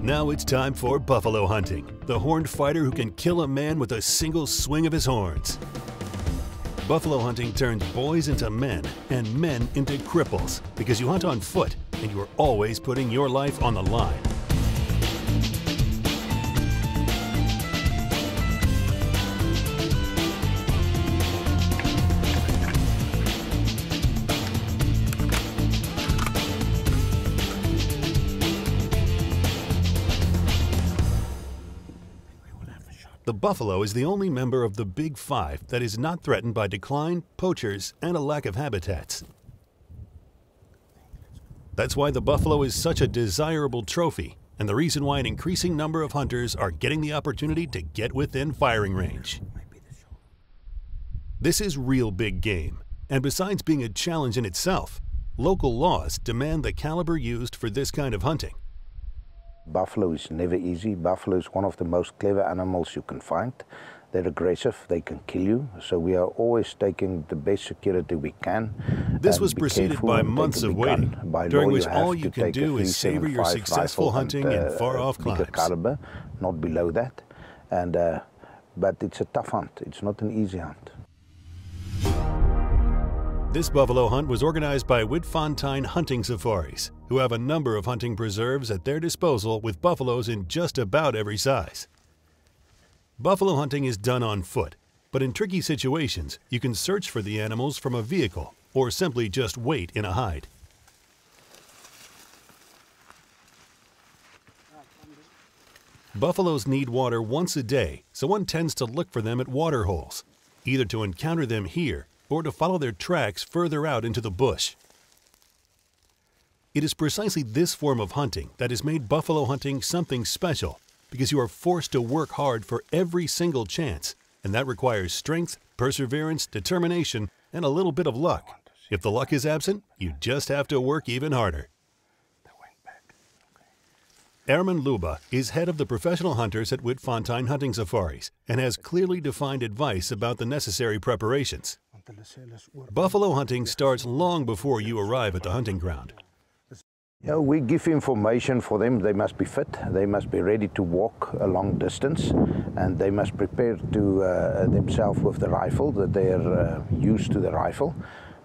Now it's time for buffalo hunting, the horned fighter who can kill a man with a single swing of his horns. Buffalo hunting turns boys into men and men into cripples because you hunt on foot and you are always putting your life on the line. The buffalo is the only member of the Big Five that is not threatened by decline, poachers, and a lack of habitats. That's why the buffalo is such a desirable trophy, and the reason why an increasing number of hunters are getting the opportunity to get within firing range. This is real big game, and besides being a challenge in itself, local laws demand the caliber used for this kind of hunting. Buffalo is never easy. Buffalo is one of the most clever animals you can find. They're aggressive, they can kill you, so we are always taking the best security we can. This was preceded by months of waiting, during which all you can do is savor your successful hunting in far-off climes. Caliber, not below that. And, but it's a tough hunt, it's not an easy hunt. This buffalo hunt was organized by Witfontein hunting safaris, who have a number of hunting preserves at their disposal with buffaloes in just about every size. Buffalo hunting is done on foot, but in tricky situations, you can search for the animals from a vehicle or simply just wait in a hide. Buffaloes need water once a day, so one tends to look for them at water holes, either to encounter them here or to follow their tracks further out into the bush. It is precisely this form of hunting that has made buffalo hunting something special, because you are forced to work hard for every single chance, and that requires strength, perseverance, determination, and a little bit of luck. If the luck is absent, you just have to work even harder. Herman Luba is head of the professional hunters at Witfontein hunting safaris and has clearly defined advice about the necessary preparations. Buffalo hunting starts long before you arrive at the hunting ground. Yeah, we give information for them. They must be fit, they must be ready to walk a long distance, and they must prepare to themselves with the rifle, that they are used to the rifle.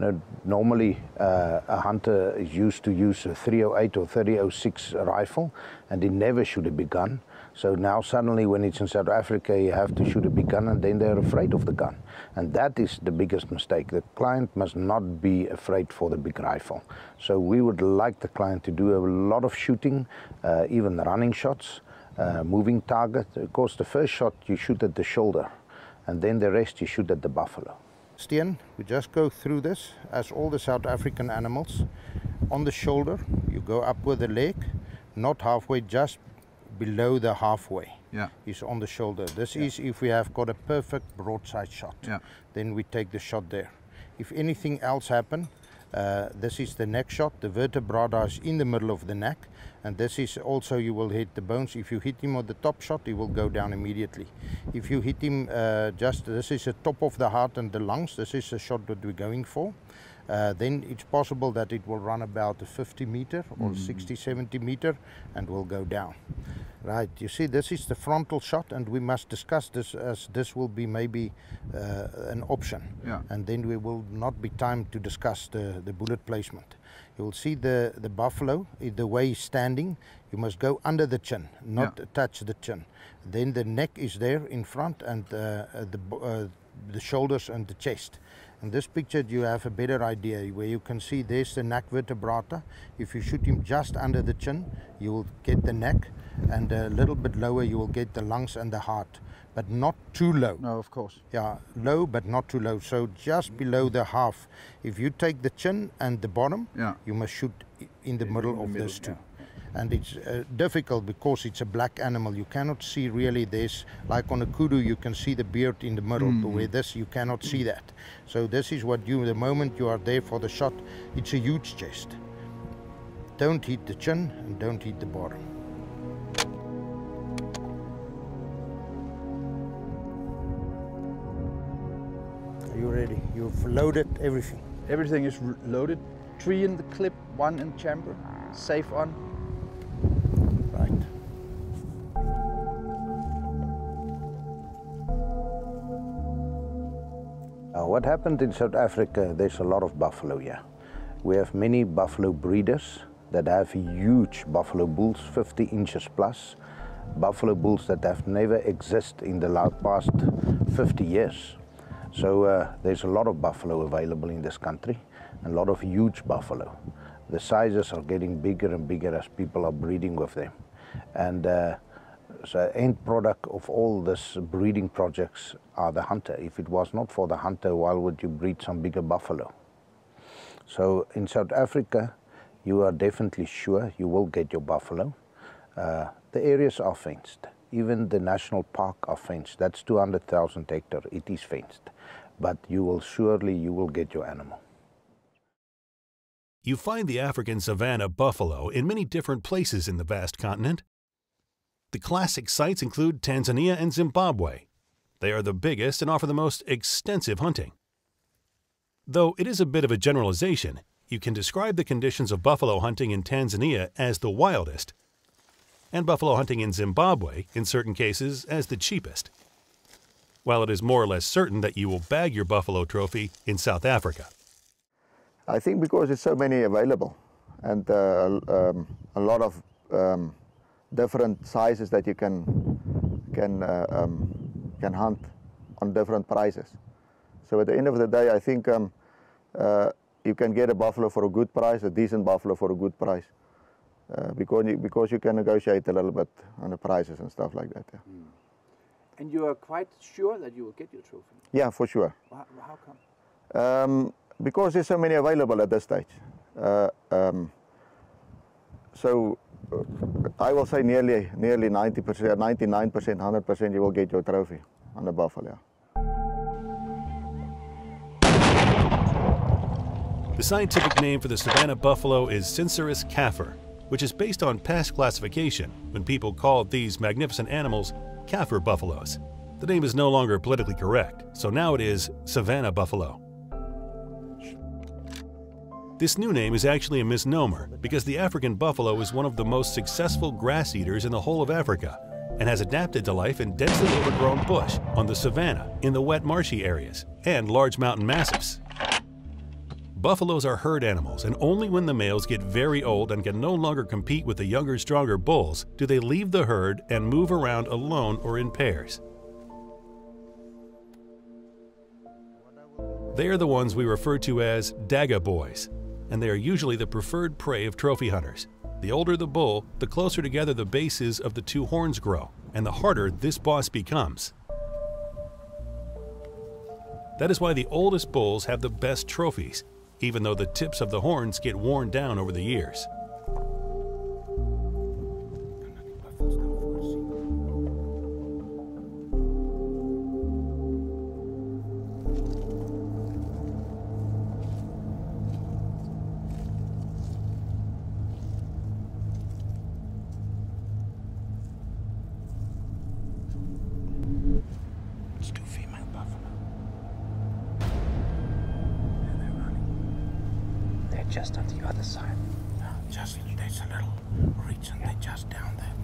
Now, normally a hunter is used to use a 308 or 3006 rifle, and he never shoot a big gun. So now suddenly when it's in South Africa, you have to shoot a big gun, and then they're afraid of the gun. And that is the biggest mistake. The client must not be afraid for the big rifle. So we would like the client to do a lot of shooting, even running shots, moving target. Of course, the first shot you shoot at the shoulder, and then the rest you shoot at the buffalo. Steen, we just go through this as all the South African animals. On the shoulder, you go up with the leg, not halfway, just below the halfway. Yeah. Is on the shoulder. This is if we have got a perfect broadside shot. Yeah. Then we take the shot there. If anything else happen, this is the neck shot. The vertebrata is in the middle of the neck, and this is also you will hit the bones. If you hit him on the top shot, he will go down immediately. If you hit him this is the top of the heart and the lungs. This is the shot that we're going for. Then it's possible that it will run about a 50 meter or 60, 70 meter and will go down. Right, you see, this is the frontal shot, and we must discuss this, as this will be maybe an option. Yeah. And then we will not be time to discuss the bullet placement. You will see the buffalo, the way he's standing, you must go under the chin, not touch the chin. Then the neck is there in front, and the shoulders and the chest. In this picture you have a better idea, where you can see there's the neck vertebrata. If you shoot him just under the chin, you will get the neck, and a little bit lower you will get the lungs and the heart, but not too low. No, of course. Yeah, low but not too low, so just below the half. If you take the chin and the bottom, you must shoot in the middle of those two. And it's difficult because it's a black animal. You cannot see really this, like on a kudu you can see the beard in the middle, but with this you cannot see that. So this is what you, the moment you are there for the shot, it's a huge chest. Don't hit the chin and don't hit the bottom. Are you ready? You've loaded everything. Everything is loaded. 3 in the clip, 1 in chamber, safe on. Right. what happened in South Africa, there's a lot of buffalo here. We have many buffalo breeders that have huge buffalo bulls, 50 inches plus, buffalo bulls that have never existed in the past 50 years. So there's a lot of buffalo available in this country, and a lot of huge buffalo. The sizes are getting bigger and bigger as people are breeding with them. And so end product of all this breeding projects are the hunter. If it was not for the hunter, why would you breed some bigger buffalo? So in South Africa, you are definitely sure you will get your buffalo. The areas are fenced. Even the national park are fenced. That's 200,000 hectares. It is fenced. But you will get your animal. You find the African savanna buffalo in many different places in the vast continent. The classic sites include Tanzania and Zimbabwe. They are the biggest and offer the most extensive hunting. Though it is a bit of a generalization, you can describe the conditions of buffalo hunting in Tanzania as the wildest, and buffalo hunting in Zimbabwe, in certain cases, as the cheapest, while it is more or less certain that you will bag your buffalo trophy in South Africa. I think because there's so many available, and a lot of different sizes that you can hunt on different prices. So at the end of the day, I think you can get a buffalo for a good price, a decent buffalo for a good price, because you can negotiate a little bit on the prices and stuff like that. Yeah. Mm. And you are quite sure that you will get your trophy? Yeah, for sure. How come? Because there's so many available at this stage. So I will say nearly 90%, 99%, 100% you will get your trophy on the buffalo. The scientific name for the savanna buffalo is Syncerus kaffir, which is based on past classification when people called these magnificent animals Kaffir buffaloes. The name is no longer politically correct, so now it is savanna buffalo. This new name is actually a misnomer because the African buffalo is one of the most successful grass eaters in the whole of Africa and has adapted to life in densely overgrown bush, on the savanna, in the wet marshy areas, and large mountain massifs. Buffaloes are herd animals, and only when the males get very old and can no longer compete with the younger, stronger bulls do they leave the herd and move around alone or in pairs. They are the ones we refer to as Daga boys, and they are usually the preferred prey of trophy hunters. The older the bull, the closer together the bases of the two horns grow, and the harder this boss becomes. That is why the oldest bulls have the best trophies, even though the tips of the horns get worn down over the years. It's two female buffalo. They're just on the other side. Just there's a little ridge and they're just down that.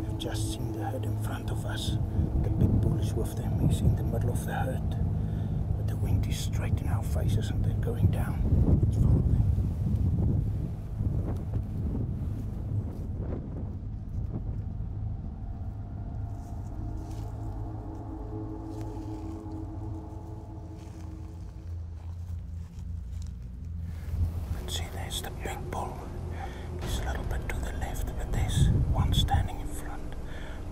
We've just seen the herd in front of us. The big bull is with them. He's in the middle of the herd. But the wind is straight in our faces and they're going down. Let's follow them. See, there's the big bull. He's a little bit to the left, but there's one standing in front.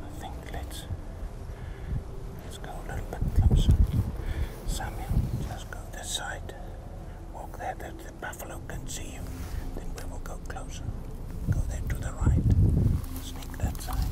I think let's go a little bit closer. Samuel, just go this side. Walk there that the buffalo can see you. Then we will go closer. Go there to the right. Sneak that side.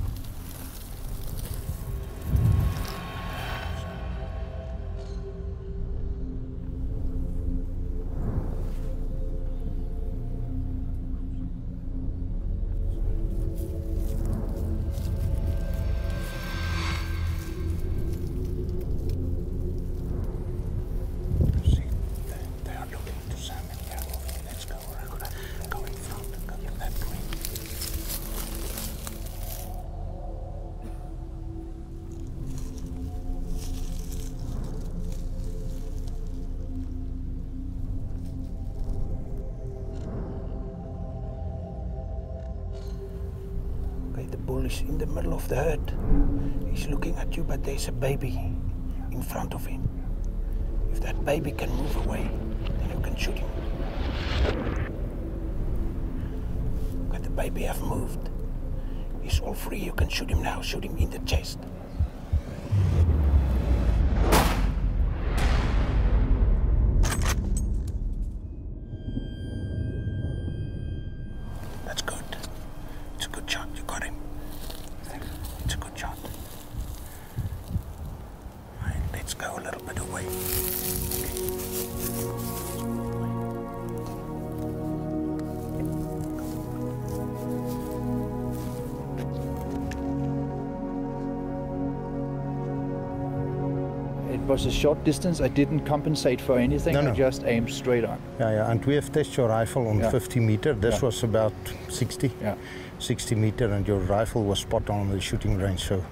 bull is in the middle of the herd. He's looking at you, but there's a baby in front of him. If that baby can move away, then you can shoot him. But the baby have moved. He's all free. You can shoot him now. Shoot him in the chest. That's good. It's a good shot. You got him. It's a good shot. Right, let's go a little bit away. It was a short distance. I didn't compensate for anything. No. I just aimed straight on. Yeah, and we have tested your rifle on 50 meter. This was about 60, 60 meter, and your rifle was spot on the shooting range. So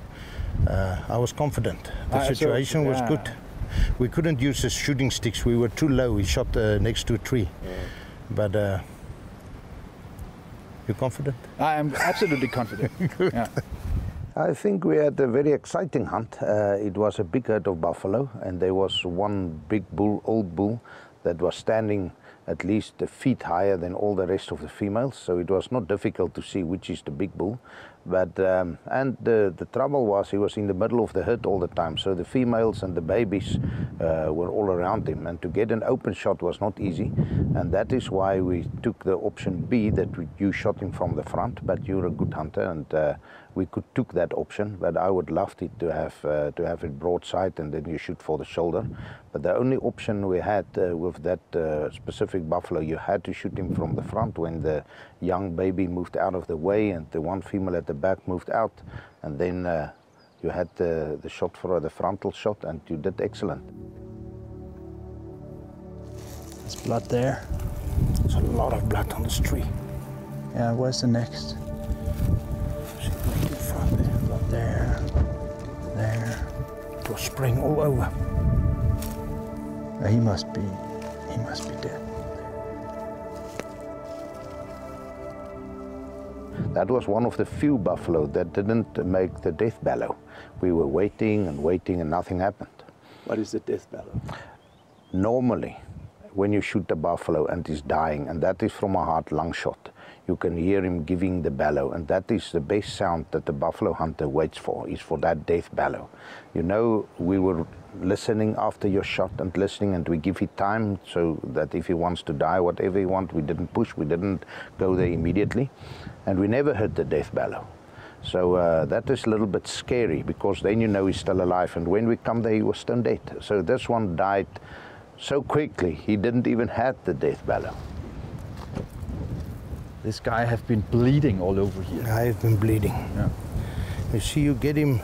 I was confident. The situation was good. We couldn't use the shooting sticks. We were too low. We shot next to a tree. But you're confident? I am absolutely confident. Yeah. I think we had a very exciting hunt. It was a big herd of buffalo, and there was one big bull, old bull, that was standing at least a feet higher than all the rest of the females. So it was not difficult to see which is the big bull. But and the trouble was he was in the middle of the herd all the time. So the females and the babies were all around him, and to get an open shot was not easy. And that is why we took the option B, that you shot him from the front. But you're a good hunter, and we could took that option. But I would love it to have it broadside, and then you shoot for the shoulder. But the only option we had with that specific buffalo, you had to shoot him from the front when the young baby moved out of the way and the one female at the back moved out, and then you had the shot for the frontal shot, and you did excellent. There's blood there. There's a lot of blood on this tree. Yeah, where's the next? See, right in front there. Blood there. There. It was spraying all over. He must be dead. That was one of the few buffalo that didn't make the death bellow. We were waiting and waiting, and nothing happened. What is the death bellow? Normally, when you shoot a buffalo and he's dying, and that is from a heart-lung shot, you can hear him giving the bellow, and that is the best sound that the buffalo hunter waits for, is for that death bellow. You know, we were listening after your shot and listening, and we give it time so that if he wants to die, whatever he wants, we didn't push, we didn't go there immediately, and we never heard the death bellow. So that is a little bit scary, because then you know he's still alive, and when we come there, he was stone dead. So this one died so quickly, he didn't even have the death bellow. This guy have been bleeding all over here. I've been bleeding. Yeah. You see, you get him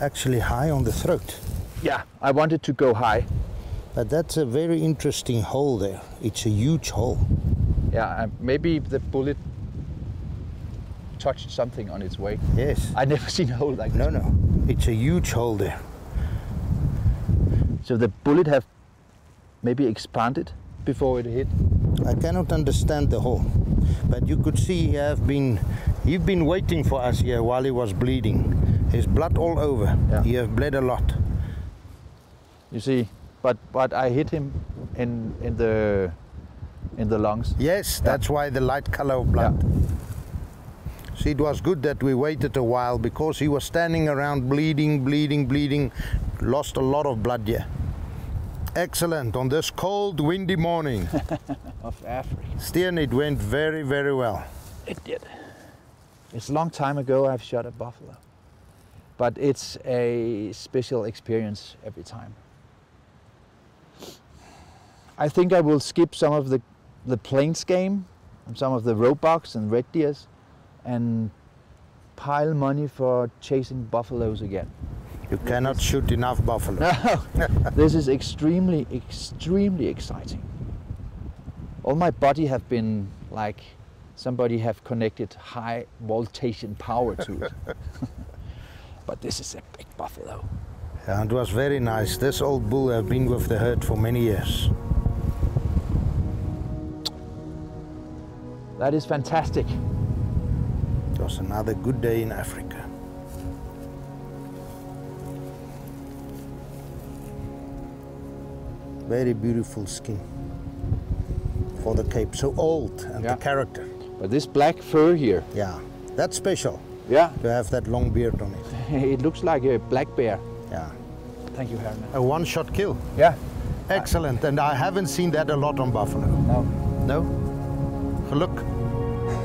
actually high on the throat. Yeah, I wanted to go high. But that's a very interesting hole there. It's a huge hole. Yeah, maybe the bullet touched something on its way. Yes. I never seen a hole like this. No. It's a huge hole there. So the bullet have maybe expanded before it hit? I cannot understand the hole. But you could see he've been waiting for us here while he was bleeding. There's blood all over. Yeah. He has bled a lot. You see, but I hit him in the lungs. Yes, that's why the light color of blood. Yeah. See, it was good that we waited a while, because he was standing around bleeding, lost a lot of blood here. Excellent on this cold, windy morning. Of Africa. Still, it went very, very well. It did. It's a long time ago I've shot a buffalo. But it's a special experience every time. I think I will skip some of the plains game, and some of the roebucks and red deers, and pile money for chasing buffaloes again. You cannot shoot enough buffalo. No, this is extremely, extremely exciting. All my body have been like somebody have connected high voltage and power to it. But this is a big buffalo. Yeah, it was very nice. This old bull have been with the herd for many years. That is fantastic. It was another good day in Africa. Very beautiful skin for the Cape, so old, and Yeah. the character. But this black fur here, Yeah, that's special yeah, to have that long beard on it. it looks like a black bear. Yeah, Thank you, Herman. a one-shot kill. Yeah. Excellent, and I haven't seen that a lot on buffalo. No. No? Geluk,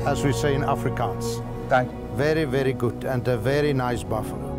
as we say in Afrikaans. Thank you. Very, very good, and a very nice buffalo.